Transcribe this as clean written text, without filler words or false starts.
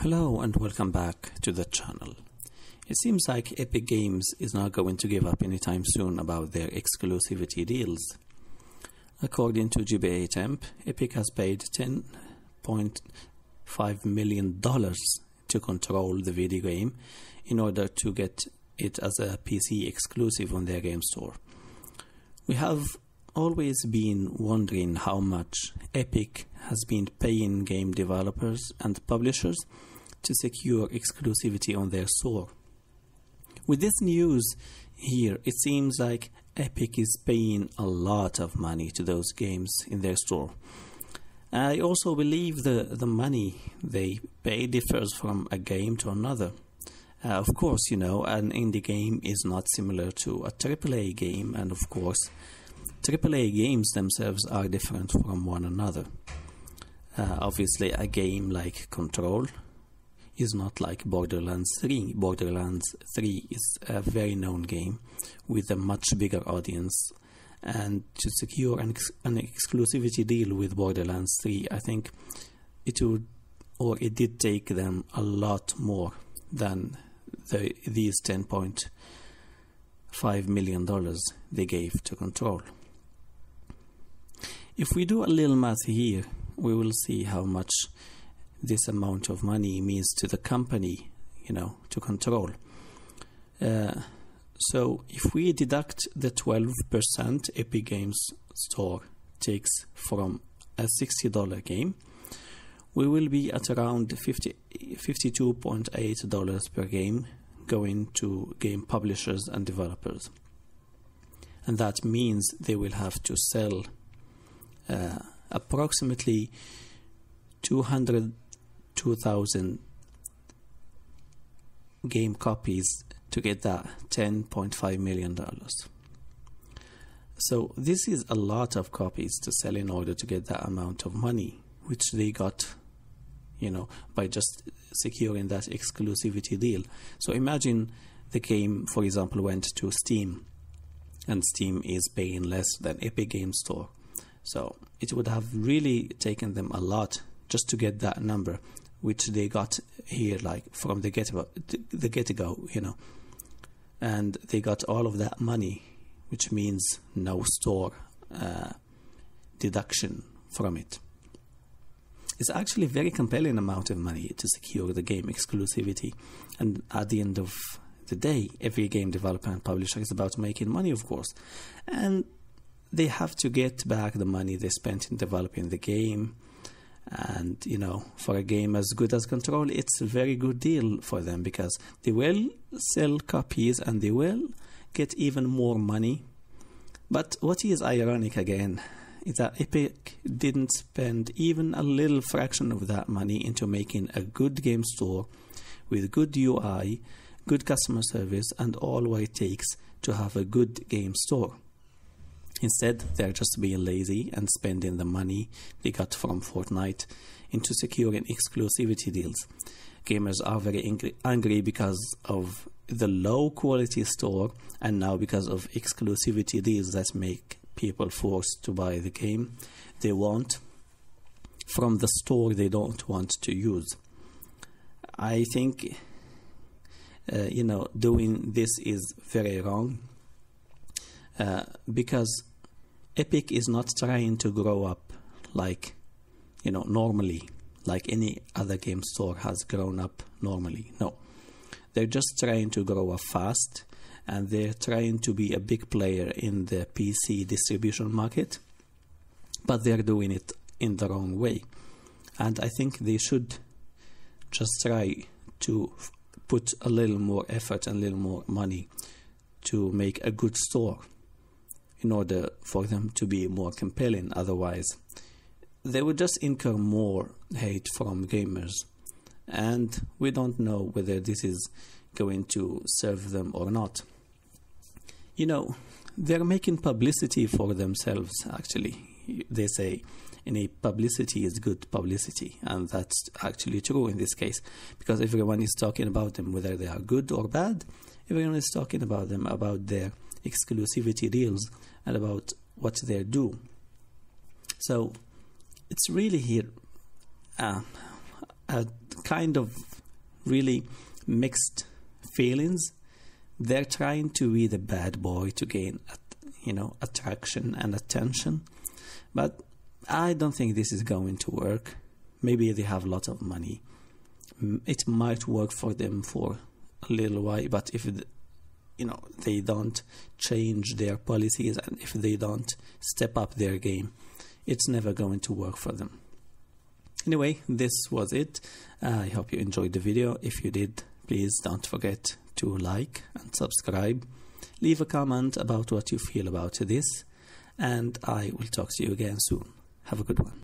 Hello and welcome back to the channel. It seems like Epic Games is not going to give up anytime soon about their exclusivity deals. According to GBA Temp, Epic has paid $10.5 million to control the video game in order to get it as a PC exclusive on their game store. We have always been wondering how much Epic has been paying game developers and publishers to secure exclusivity on their store. With this news here, it seems like Epic is paying a lot of money to those games in their store. I also believe the money they pay differs from a game to another. Of course, you know, an indie game is not similar to a AAA game, and of course, AAA games themselves are different from one another. Obviously, a game like Control is not like Borderlands 3. Borderlands 3 is a very known game with a much bigger audience, and to secure an exclusivity deal with Borderlands 3, I think it did take them a lot more than these $10.5 million they gave to Control. If we do a little math here, we will see how much this amount of money means to the company, you know, to Control. So if we deduct the 12% Epic Games Store takes from a $60 game, we will be at around $52.8 per game going to game publishers and developers. And that means they will have to sell approximately 202,000 game copies to get that $10.5 million. So this is a lot of copies to sell in order to get that amount of money, which they got, you know, by just securing that exclusivity deal. So imagine the game, for example, went to Steam, and Steam is paying less than Epic Games Store. So it would have really taken them a lot just to get that number, which they got here, like from the get-go, you know. And they got all of that money, which means no store deduction from it. It's actually a very compelling amount of money to secure the game exclusivity. And at the end of the day, every game developer and publisher is about making money, of course. And they have to get back the money they spent in developing the game. And, you know, for a game as good as Control, it's a very good deal for them because they will sell copies and they will get even more money. But what is ironic again is that Epic didn't spend even a little fraction of that money into making a good game store with good UI, good customer service, and all what it takes to have a good game store. Instead, they're just being lazy and spending the money they got from Fortnite into securing exclusivity deals. Gamers are very angry because of the low quality store and now because of exclusivity deals that make people forced to buy the game they want from the store they don't want to use. I think, you know, doing this is very wrong because Epic is not trying to grow up like, you know, normally, like any other game store has grown up normally. No, they're just trying to grow up fast, and they're trying to be a big player in the PC distribution market, but they're doing it in the wrong way. And I think they should just try to put a little more effort and a little more money to make a good store in order for them to be more compelling. Otherwise, they would just incur more hate from gamers. And we don't know whether this is going to serve them or not. You know, they're making publicity for themselves, actually. They say, publicity is good publicity. And that's actually true in this case, because everyone is talking about them, whether they are good or bad. Everyone is talking about them, about their exclusivity deals, and about what they do. So it's really here a kind of really mixed feelings. They're trying to be the bad boy to gain, attraction and attention. But I don't think this is going to work. Maybe they have a lot of money. It might work for them for a little while, but if they don't change their policies and if they don't step up their game, it's never going to work for them. Anyway, this was it. I hope you enjoyed the video. If you did, please don't forget to like and subscribe. Leave a comment about what you feel about this, and I will talk to you again soon. Have a good one.